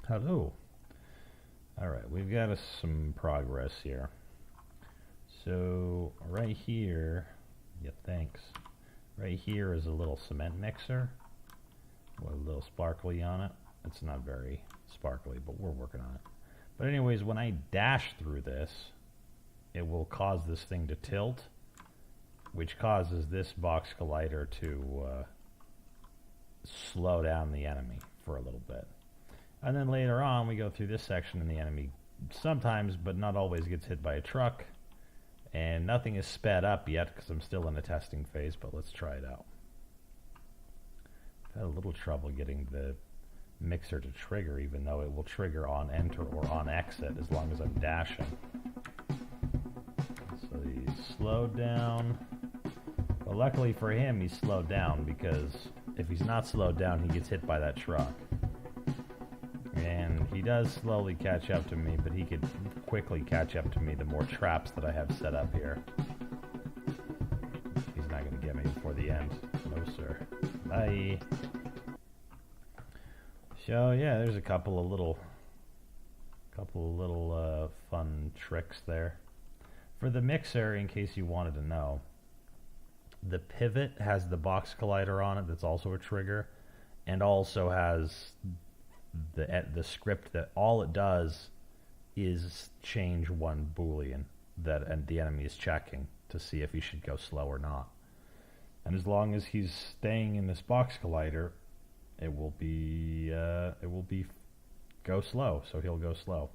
Hello. Alright, we've got some progress here. So, right here, yeah, thanks. Right here is a little cement mixer with a little sparkly on it. It's not very sparkly, but we're working on it. But anyways, when I dash through this, it will cause this thing to tilt, which causes this box collider to slow down the enemy for a little bit. And then later on, we go through this section and the enemy sometimes, but not always, gets hit by a truck. And nothing is sped up yet because I'm still in the testing phase, but let's try it out. I've had a little trouble getting the mixer to trigger, even though it will trigger on enter or on exit as long as I'm dashing. So he's slowed down. But luckily for him, he's slowed down, because if he's not slowed down, he gets hit by that truck. And he does slowly catch up to me, but he could quickly catch up to me the more traps that I have set up here. He's not going to get me before the end. No, sir. Bye. So, yeah, there's a couple of little fun tricks there. For the mixer, in case you wanted to know, the pivot has the box collider on it that's also a trigger, and also has the script that all it does is change one boolean that the enemy is checking to see if he should go slow or not. And as long as he's staying in this box collider, it will be go slow, so he'll go slow.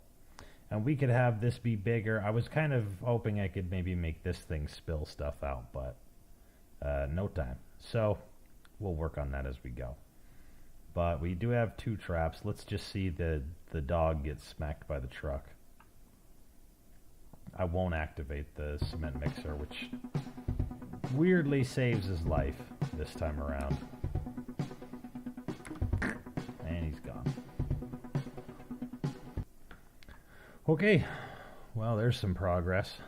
And we could have this be bigger. I was kind of hoping I could maybe make this thing spill stuff out, but no time. So we'll work on that as we go. But we do have two traps. Let's just see the dog get smacked by the truck. I won't activate the cement mixer, which weirdly saves his life this time around. And he's gone. Okay, well, there's some progress.